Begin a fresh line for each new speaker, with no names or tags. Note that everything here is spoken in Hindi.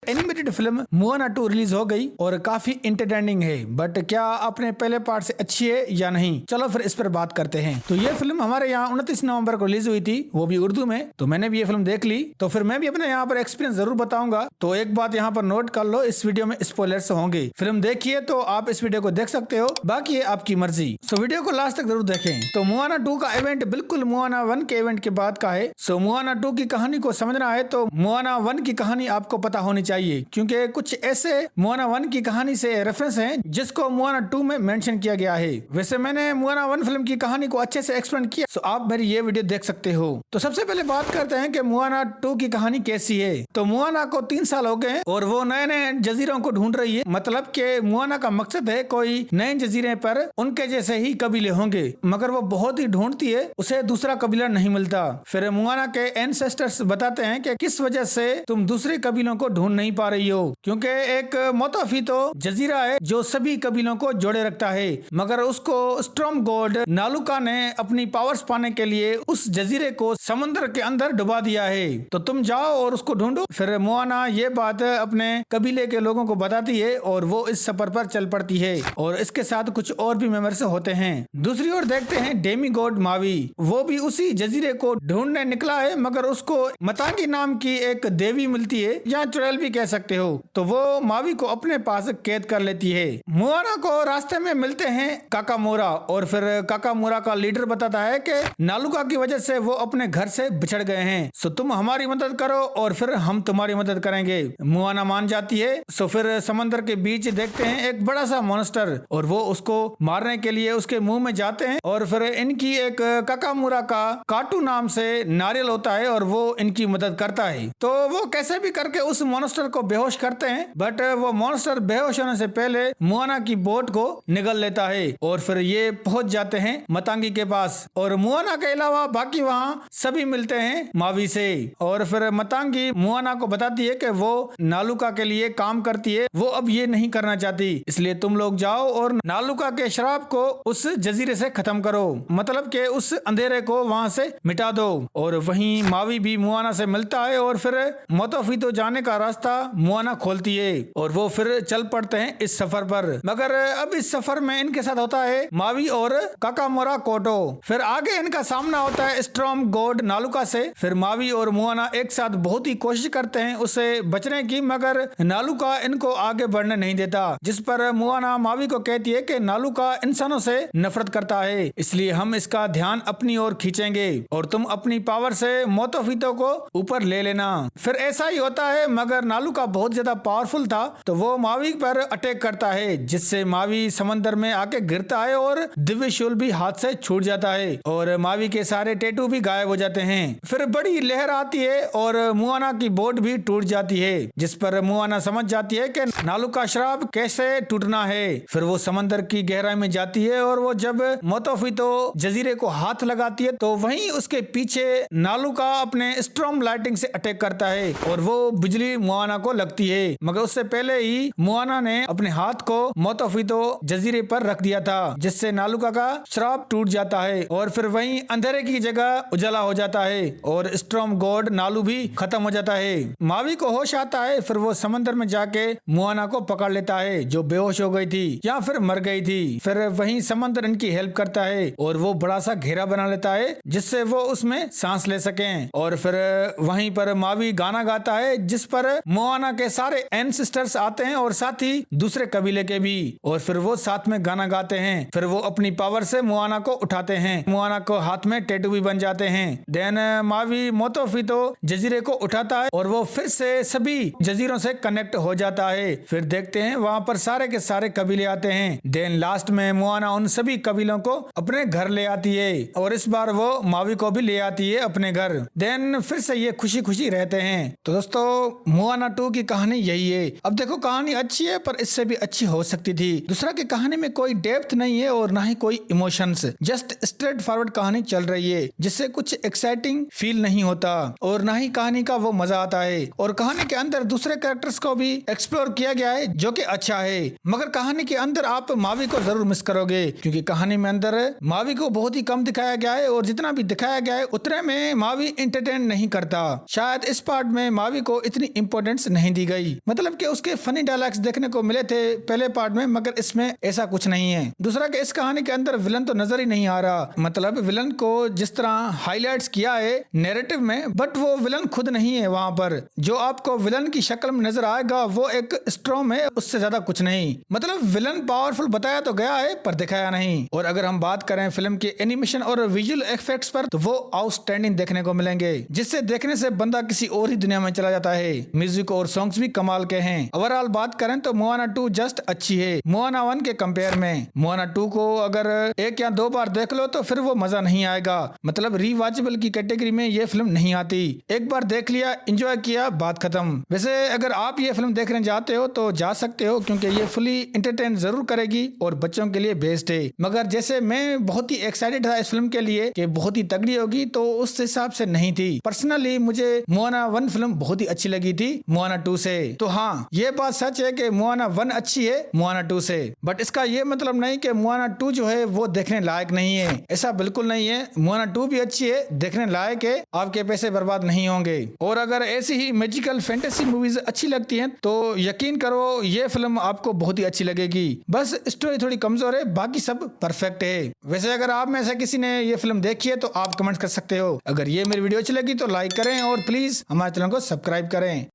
एनिमेटेड फिल्म मोआना 2 रिलीज हो गई और काफी इंटरटेनिंग है। बट क्या अपने पहले पार्ट से अच्छी है या नहीं, चलो फिर इस पर बात करते हैं। तो ये फिल्म हमारे यहाँ 29 नवंबर को रिलीज हुई थी, वो भी उर्दू में। तो मैंने भी ये फिल्म देख ली, तो फिर मैं भी अपने यहाँ पर एक्सपीरियंस जरूर बताऊंगा। तो एक बात यहाँ पर नोट कर लो, इस वीडियो में स्पॉयलर्स होंगे। फिल्म देखिए तो आप इस वीडियो को देख सकते हो, बाकी है आपकी मर्जी। सो वीडियो को लास्ट तक जरूर देखें। तो मोआना 2 का इवेंट बिल्कुल मोआना 1 के इवेंट के बाद का है। सो मोआना 2 की कहानी को समझना है तो मोआना 1 की कहानी आपको पता होनी चाहिए, क्योंकि कुछ ऐसे मोआना 1 की कहानी से रेफरेंस हैं जिसको मोआना 2 में मेंशन किया गया है। वैसे मैंने मोआना 1 फिल्म की कहानी को अच्छे से एक्सप्लेन किया, सो आप मेरी ये वीडियो देख सकते हो। तो सबसे पहले बात करते हैं कि मोआना 2 की कहानी कैसी है। तो मोआना को 3 साल हो गए और वो नए नए जजीरों को ढूंढ रही है। मतलब के मोआना का मकसद है कोई नए जजीरे पर उनके जैसे ही कबीले होंगे, मगर वो बहुत ही ढूंढती है, उसे दूसरा कबीला नहीं मिलता। फिर मोआना के एंसेस्टर्स बताते हैं कि किस वजह से तुम दूसरे कबीलों को ढूंढ नहीं पा रही हो, क्योंकि एक मोतोफी तो जजीरा है जो सभी कबीलों को जोड़े रखता है, मगर उसको स्ट्रॉम गॉड नालुका ने अपनी पावर्स पाने के लिए उस जजीरे को समुद्र के अंदर डुबा दिया है। तो तुम जाओ और उसको ढूंढो। फिर मोआना ये बात अपने कबीले के लोगों को बताती है और वो इस सफर पर चल पड़ती है, और इसके साथ कुछ और भी मेंबर्स होते हैं। दूसरी ओर देखते हैं डेमी गॉड मावी, वो भी उसी जजीरे को ढूंढने निकला है, मगर उसको मतांगी नाम की एक देवी मिलती है, या चुड़ैल भी कह सकते हो। तो वो मावी को अपने पास कैद कर लेती है। मोआना को रास्ते में मिलते हैं काकामोरा, और फिर काकामोरा का लीडर बताता है कि नालुका की वजह से वो अपने घर से बिछड़ गए हैं, सो तुम हमारी मदद करो और फिर हम तुम्हारी मदद करेंगे। मोआना मान जाती है। सो फिर समंदर के बीच देखते हैं एक बड़ा सा मॉन्स्टर, और वो उसको मारने के लिए उसके मुंह में जाते हैं, और फिर इनकी एक काकामोरा का काटू नाम से नारियल होता है और वो इनकी मदद करता है। तो वो कैसे भी करके उस मॉन्स्टर को बेहोश करते हैं, बट वो मॉन्स्टर बेहोश होने से पहले मोआना की बोट को निगल लेता है, और फिर ये पहुंच जाते हैं मतांगी के पास। और मोआना के अलावा बाकी वहाँ सभी मिलते हैं मावी से, और फिर मतांगी मोआना को बताती है कि वो नालुका के लिए काम करती है, वो अब ये नहीं करना चाहती, इसलिए तुम लोग जाओ और नालुका के श्राप को उस जजीरे से खत्म करो, मतलब के उस अंधेरे को वहाँ से मिटा दो। और वहीं मावी भी मोआना से मिलता है, और फिर मोतोफितो जाने का रास्ता मोआना खोलती है, और वो फिर चल पड़ते हैं इस सफर पर। मगर अब इस सफर में इनके साथ होता है मावी और काकामोरा कोटो। फिर आगे इनका सामना होता है स्ट्रॉम गॉड नालुका से। फिर मावी और मोआना एक साथ बहुत ही कोशिश करते हैं उसे बचने की, मगर नालुका इनको आगे बढ़ने नहीं देता, जिस पर मोआना मावी को कहती है कि नालुका इंसानों से नफरत करता है, इसलिए हम इसका ध्यान अपनी ओर खींचेंगे और तुम अपनी पावर से मोतोफितो को ऊपर ले लेना। फिर ऐसा ही होता है, मगर नालुका बहुत ज्यादा पावरफुल था, तो वो मावी पर अटैक करता है, जिससे मावी समंदर में आके गिरता है और दिव्य शूल भी हाथ से छूट जाता है, और मावी के सारे टैटू भी गायब हो जाते हैं। फिर बड़ी लहर आती है और मोआना की बोट भी टूट जाती है, जिस पर मोआना समझ जाती है कि नालुका श्राप कैसे टूटना है। फिर वो समंदर की गहराई में जाती है, और वो जब मोतोफितो जजीरे को हाथ लगाती है तो वहीं उसके पीछे नालुका अपने स्ट्रॉम लाइटिंग से अटैक करता है, और वो बिजली मोआना को लगती है, मगर उससे पहले ही मोआना ने अपने हाथ को मोतोफितो जजीरे पर रख दिया था, जिससे नालुका का श्राप टूट जाता है, और फिर वहीं अंधेरे की जगह उजाला हो जाता है, और स्ट्रॉम गॉड नालू भी खत्म हो जाता है। मावी को होश आता है, फिर वो समंदर में जाके मोआना को पकड़ लेता है, जो बेहोश हो गई थी या फिर मर गई थी। फिर वहीं समंदर इनकी हेल्प करता है, और वो बड़ा सा घेरा बना लेता है, जिससे वो उसमें सांस ले सकें। और फिर वहीं पर मावी गाना गाता है, जिस पर मोआना के सारे एंसेस्टर्स आते हैं, और साथ ही दूसरे कबीले के भी, और फिर वो साथ में गाना गाते हैं। फिर वो अपनी पावर से मोआना को उठाते हैं, मोआना को हाथ में टैटू भी बन जाते हैं। देन मावी मोतोफितो जजीरे को उठाता है, और वो फिर से सभी जजीरों से कनेक्ट हो जाता है। फिर देखते हैं वहाँ पर सारे के सारे कबीले आते हैं। देन लास्ट में मोआना उन सभी कबीलों को अपने घर ले आती है, और इस बार वो मावी को भी ले आती है अपने घर। देन फिर से ये खुशी खुशी रहते हैं। तो दोस्तों मोआना 2 की कहानी यही है। अब देखो कहानी अच्छी है, पर इससे भी अच्छी हो सकती थी। दूसरा की कहानी में कोई डेप्थ नहीं है और ना ही कोई इमोशंस, जस्ट स्ट्रेट फॉरवर्ड कहानी चल रही है, जिससे कुछ एक्साइटिंग फील नहीं होता, और ना ही कहानी का वो मजा आता है। और कहानी के अंदर दूसरे कैरेक्टर्स को भी एक्सप्लोर किया गया है, जो कि अच्छा है, मगर कहानी के अंदर आप मावी को जरूर मिस करोगे, क्योंकि कहानी में अंदर मावी को बहुत ही कम दिखाया गया है, और जितना भी दिखाया गया है उतने में मावी एंटरटेन नहीं करता। शायद इस पार्ट में मावी को इतनी इंपॉर्टेंस पॉइंट्स नहीं दी गई। मतलब कि उसके फनी डायलॉग्स देखने को मिले थे पहले पार्ट में, मगर इसमें ऐसा कुछ नहीं है। दूसरा कि इस कहानी के अंदर विलन तो नजर ही नहीं आ रहा। मतलब विलन को जिस तरह हाईलाइट्स किया है नैरेटिव में, बट वो विलन खुद नहीं है वहाँ पर। जो आपको विलन की शक्ल में नजर आएगा वो एक स्ट्रॉम है, उससे ज्यादा कुछ नहीं। मतलब विलन पावरफुल बताया तो गया है पर दिखाया नहीं। और अगर हम बात करें फिल्म के एनिमेशन और विजुअल इफेक्ट्स पर, तो वो आउटस्टैंडिंग देखने को मिलेंगे, जिससे देखने से बंदा किसी और ही दुनिया में चला जाता है। म्यूजिक और सॉन्ग्स भी कमाल के हैं। ओवरऑल बात करें तो मोआना 2 जस्ट अच्छी है मोआना 1 के कंपेयर में। मोआना 2 को अगर 1 या 2 बार देख लो तो फिर वो मजा नहीं आएगा। मतलब रीवॉचेबल की कैटेगरी में ये फिल्म नहीं आती। एक बार देख लिया, एंजॉय किया, बात खत्म। वैसे अगर आप ये फिल्म देखने जाते हो तो जा सकते हो, क्योंकि ये फुली एंटरटेन जरूर करेगी और बच्चों के लिए बेस्ट है। मगर जैसे मैं बहुत ही एक्साइटेड था इस फिल्म के लिए कि बहुत ही तगड़ी होगी, तो उस हिसाब से नहीं थी। पर्सनली मुझे मोआना 1 फिल्म बहुत ही अच्छी लगी थी मोआना 2 से। तो हाँ, ये बात सच है कि मोआना 1 अच्छी है मोआना 2 से, बट इसका ये मतलब नहीं कि मोआना 2 जो है वो देखने लायक नहीं है। ऐसा बिल्कुल नहीं है। मोआना 2 भी अच्छी है, देखने लायक है, आपके पैसे बर्बाद नहीं होंगे। और अगर ऐसी ही मैजिकल फैंटेसी मूवीज अच्छी लगती हैं तो यकीन करो ये फिल्म आपको बहुत ही अच्छी लगेगी। बस स्टोरी थोड़ी कमजोर है, बाकी सब परफेक्ट है। वैसे अगर आप में से किसी ने ये फिल्म देखी है तो आप कमेंट कर सकते हो। अगर ये मेरी वीडियो अच्छी लगी तो लाइक करें और प्लीज हमारे चैनल को सब्सक्राइब करें।